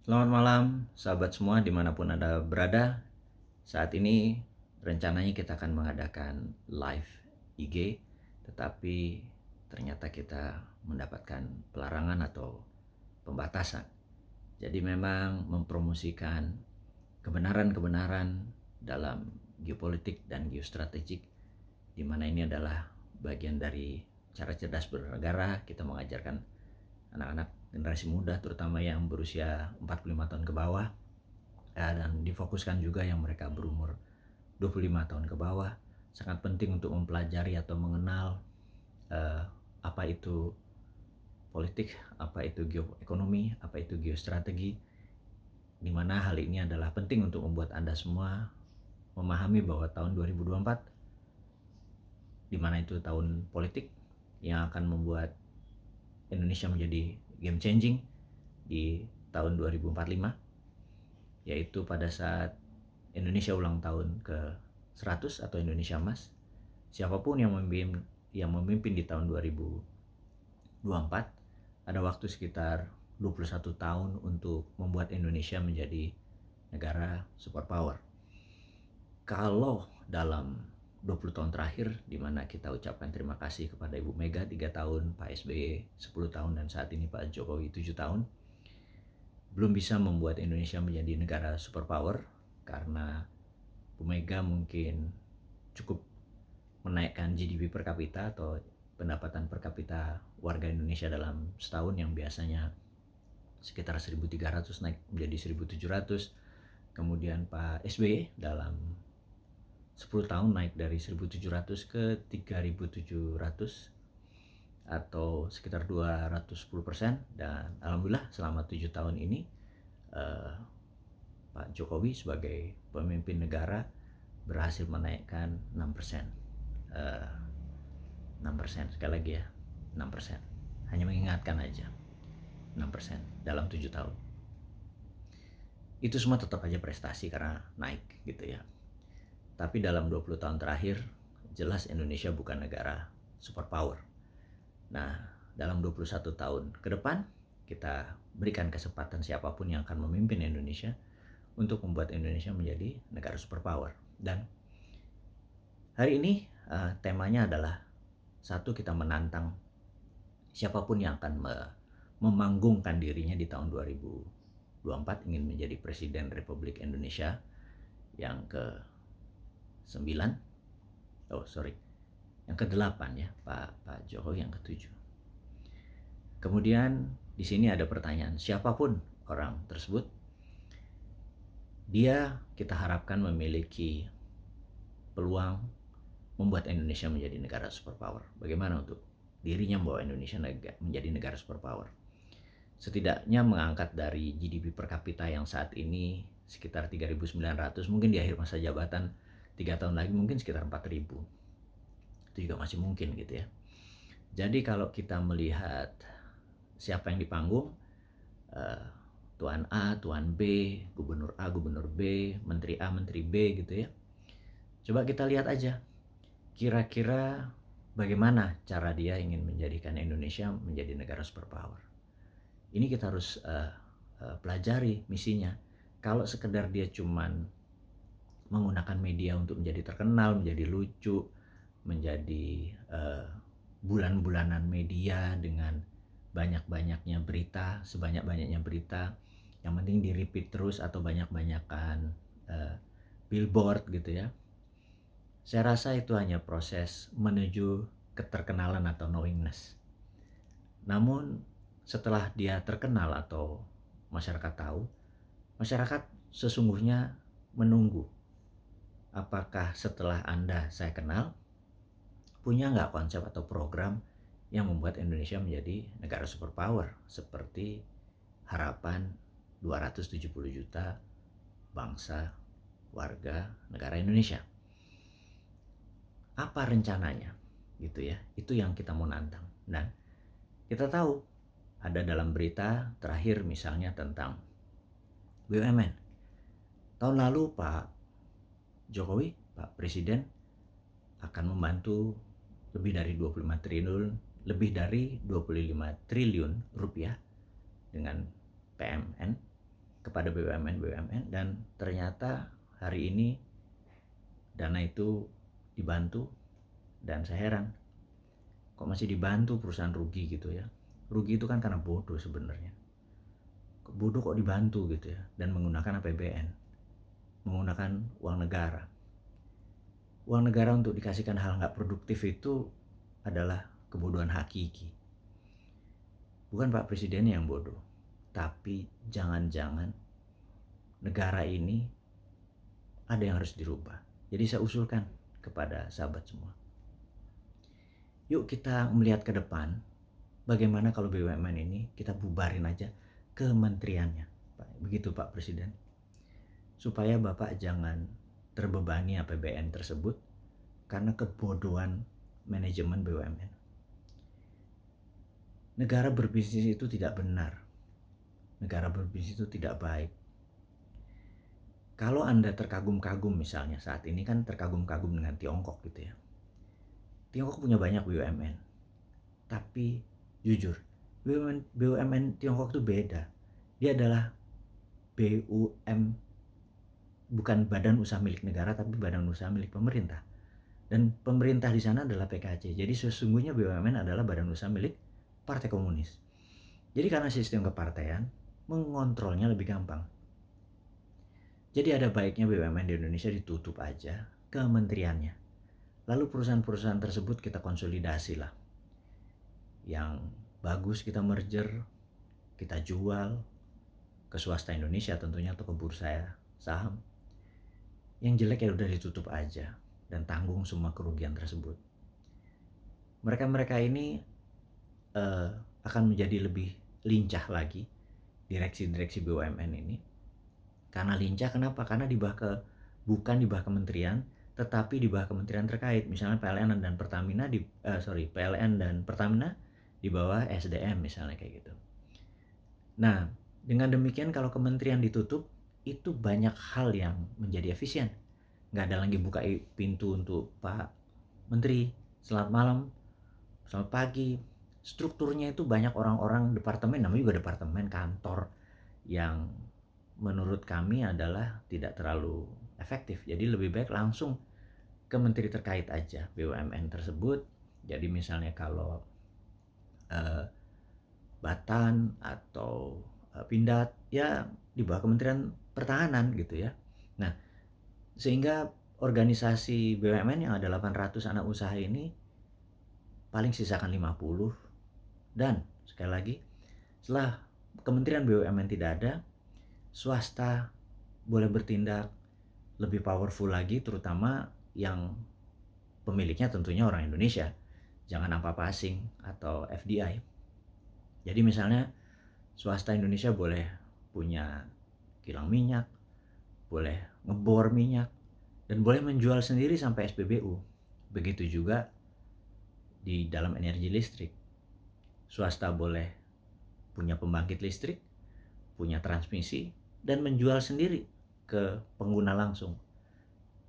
Selamat malam, sahabat semua dimanapun Anda berada. Saat ini rencananya kita akan mengadakan live IG, tetapi ternyata kita mendapatkan pelarangan atau pembatasan. Jadi memang mempromosikan kebenaran-kebenaran dalam geopolitik dan geostrategik, di mana ini adalah bagian dari cara cerdas bernegara. Kita mengajarkan anak-anak generasi muda terutama yang berusia 45 tahun ke bawah, dan difokuskan juga yang mereka berumur 25 tahun ke bawah. Sangat penting untuk mempelajari atau mengenal apa itu politik, apa itu geoekonomi, apa itu geostrategi, di mana hal ini adalah penting untuk membuat Anda semua memahami bahwa tahun 2024, di mana itu tahun politik yang akan membuat Indonesia menjadi game changing di tahun 2045, yaitu pada saat Indonesia ulang tahun ke 100 atau Indonesia Emas. Siapapun yang memimpin di tahun 2024, ada waktu sekitar 21 tahun untuk membuat Indonesia menjadi negara superpower. Kalau dalam 20 tahun terakhir, di mana kita ucapkan terima kasih kepada Ibu Mega 3 tahun, Pak SBY 10 tahun, dan saat ini Pak Jokowi 7 tahun, belum bisa membuat Indonesia menjadi negara superpower karena Bu Mega mungkin cukup menaikkan GDP per kapita atau pendapatan per kapita warga Indonesia dalam setahun yang biasanya sekitar 1.300 naik menjadi 1.700. Kemudian Pak SBY dalam 10 tahun naik dari 1.700 ke 3.700 atau sekitar 210%. Dan alhamdulillah selama 7 tahun ini Pak Jokowi sebagai pemimpin negara berhasil menaikkan 6%. 6%, sekali lagi ya, 6%. Hanya mengingatkan aja, 6% dalam 7 tahun. Itu semua tetap aja prestasi karena naik gitu ya. Tapi dalam 20 tahun terakhir, jelas Indonesia bukan negara superpower. Nah, dalam 21 tahun ke depan, kita berikan kesempatan siapapun yang akan memimpin Indonesia untuk membuat Indonesia menjadi negara superpower. Dan hari ini temanya adalah, satu, kita menantang siapapun yang akan memanggungkan dirinya di tahun 2024 ingin menjadi Presiden Republik Indonesia yang ke-9. Yang ke-8 ya, Pak Jokowi yang ke-7. Kemudian di sini ada pertanyaan, siapapun orang tersebut, dia kita harapkan memiliki peluang membuat Indonesia menjadi negara superpower. Bagaimana untuk dirinya membawa Indonesia menjadi negara superpower? Setidaknya mengangkat dari GDP per kapita yang saat ini sekitar 3.900, mungkin di akhir masa jabatan 3 tahun lagi mungkin sekitar 4.000. Itu juga masih mungkin gitu ya. Jadi kalau kita melihat siapa yang di panggung, Tuan A, Tuan B, Gubernur A, Gubernur B, Menteri A, Menteri B gitu ya. Coba kita lihat aja, kira-kira bagaimana cara dia ingin menjadikan Indonesia menjadi negara superpower. Ini kita harus pelajari misinya. Kalau sekedar dia cuman menggunakan media untuk menjadi terkenal, menjadi lucu, menjadi bulan-bulanan media dengan banyak-banyaknya berita, sebanyak-banyaknya berita, yang penting di repeat terus atau banyak-banyakan billboard gitu ya. Saya rasa itu hanya proses menuju keterkenalan atau knowingness. Namun setelah dia terkenal atau masyarakat tahu, masyarakat sesungguhnya menunggu, apakah setelah Anda saya kenal, punya nggak konsep atau program yang membuat Indonesia menjadi negara superpower seperti harapan 270 juta bangsa warga negara Indonesia. Apa rencananya gitu ya, itu yang kita mau nantang. Dan kita tahu ada dalam berita terakhir misalnya tentang BUMN. Tahun lalu Pak Jokowi, Pak Presiden, akan membantu lebih dari 25 triliun rupiah dengan PMN kepada BUMN dan ternyata hari ini dana itu dibantu dan saya heran kok masih dibantu perusahaan rugi gitu ya. Rugi itu kan karena bodoh sebenarnya. Bodoh kok dibantu gitu ya, dan menggunakan APBN, menggunakan uang negara. Uang negara untuk dikasihkan hal nggak produktif itu adalah kebodohan hakiki. Bukan Pak Presiden yang bodoh, tapi jangan-jangan negara ini ada yang harus dirubah. Jadi saya usulkan kepada sahabat semua, yuk kita melihat ke depan, bagaimana kalau BUMN ini kita bubarin aja kementeriannya. Begitu Pak Presiden. Supaya Bapak jangan terbebani APBN tersebut karena kebodohan manajemen BUMN. Negara berbisnis itu tidak benar. Negara berbisnis itu tidak baik. Kalau Anda terkagum-kagum misalnya saat ini kan terkagum-kagum dengan Tiongkok gitu ya. Tiongkok punya banyak BUMN. Tapi jujur, BUMN Tiongkok itu beda. Dia adalah bukan badan usaha milik negara tapi badan usaha milik pemerintah. Dan pemerintah di sana adalah PKC. Jadi sesungguhnya BUMN adalah badan usaha milik Partai Komunis. Jadi karena sistem kepartaian, mengontrolnya lebih gampang. Jadi ada baiknya BUMN di Indonesia ditutup aja kementeriannya. Lalu perusahaan-perusahaan tersebut kita konsolidasi lah. Yang bagus kita merger, kita jual ke swasta Indonesia tentunya atau ke bursa saham. Yang jelek ya udah ditutup aja dan tanggung semua kerugian tersebut. Mereka ini akan menjadi lebih lincah lagi direksi-direksi BUMN ini. Karena lincah kenapa? Karena bukan di bawah kementerian, tetapi di bawah kementerian terkait. Misalnya PLN dan Pertamina di bawah SDM misalnya kayak gitu. Nah, dengan demikian kalau kementerian ditutup, itu banyak hal yang menjadi efisien. Nggak ada lagi buka pintu untuk Pak Menteri, selamat malam, selamat pagi. Strukturnya itu banyak orang-orang departemen, namanya juga departemen kantor, yang menurut kami adalah tidak terlalu efektif. Jadi lebih baik langsung ke menteri terkait aja BUMN tersebut. Jadi misalnya kalau Batan atau Pindad ya di bawah Kementerian Pertahanan gitu ya. Nah, sehingga organisasi BUMN yang ada 800 anak usaha ini paling sisakan 50. Dan sekali lagi, setelah Kementerian BUMN tidak ada, swasta boleh bertindak lebih powerful lagi, terutama yang pemiliknya tentunya orang Indonesia, jangan apa-apa asing atau FDI. Jadi misalnya swasta Indonesia boleh punya kilang minyak, boleh ngebor minyak, dan boleh menjual sendiri sampai SPBU. Begitu juga di dalam energi listrik. Swasta boleh punya pembangkit listrik, punya transmisi, dan menjual sendiri ke pengguna langsung.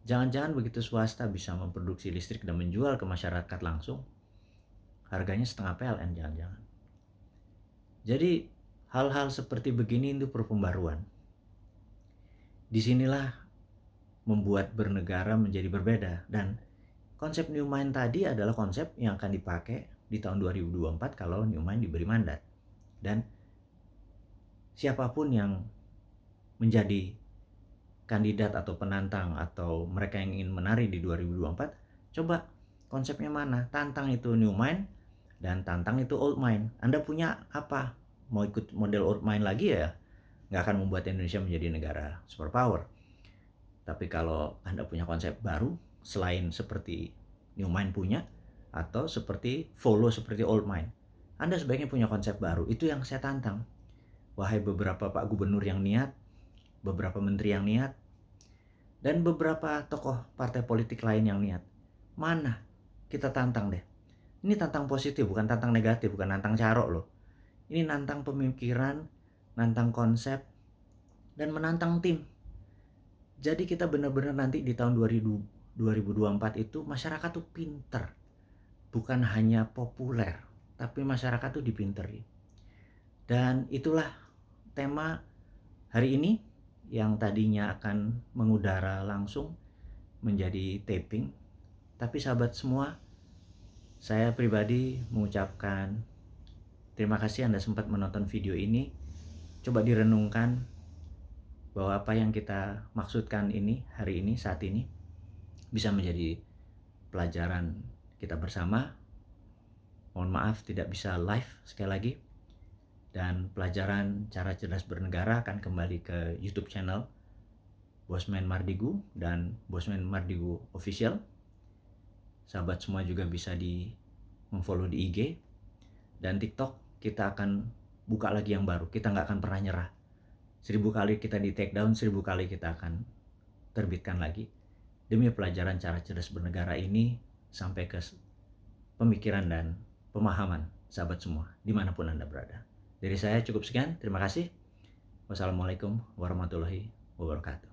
Jangan-jangan begitu swasta bisa memproduksi listrik dan menjual ke masyarakat langsung, harganya setengah PLN jangan-jangan. Jadi hal-hal seperti begini itu perlu pembaruan. Disinilah membuat bernegara menjadi berbeda, dan konsep New Mind tadi adalah konsep yang akan dipakai di tahun 2024 kalau New Mind diberi mandat. Dan siapapun yang menjadi kandidat atau penantang atau mereka yang ingin menari di 2024, coba konsepnya mana? Tantang itu New Mind dan tantang itu Old Mind. Anda punya apa? Mau ikut model Old Mind lagi ya? Nggak akan membuat Indonesia menjadi negara superpower. Tapi kalau Anda punya konsep baru, selain seperti New Mind punya, atau seperti follow seperti Old Mind, Anda sebaiknya punya konsep baru. Itu yang saya tantang. Wahai beberapa Pak Gubernur yang niat, beberapa menteri yang niat, dan beberapa tokoh partai politik lain yang niat. Mana? Kita tantang deh. Ini tantang positif, bukan tantang negatif, bukan tantang carok loh. Ini nantang pemikiran, nantang konsep, dan menantang tim. Jadi kita benar-benar nanti di tahun 2024 itu masyarakat tuh pinter. Bukan hanya populer, tapi masyarakat tuh dipinteri. Dan itulah tema Hari ini yang tadinya akan mengudara langsung menjadi taping, tapi sahabat semua, saya pribadi mengucapkan terima kasih Anda sempat menonton video ini. Coba direnungkan bahwa apa yang kita maksudkan ini hari ini, saat ini, bisa menjadi pelajaran kita bersama. Mohon maaf tidak bisa live sekali lagi. Dan pelajaran cara cerdas bernegara akan kembali ke YouTube channel Bosman Mardigu dan Bosman Mardigu Official. Sahabat semua juga bisa memfollow di IG dan TikTok. Kita akan buka lagi yang baru. Kita nggak akan pernah nyerah. 1000 kali kita di take down, 1000 kali kita akan terbitkan lagi. Demi pelajaran cara cerdas bernegara ini sampai ke pemikiran dan pemahaman sahabat semua dimanapun Anda berada. Dari saya cukup sekian, terima kasih. Wassalamualaikum warahmatullahi wabarakatuh.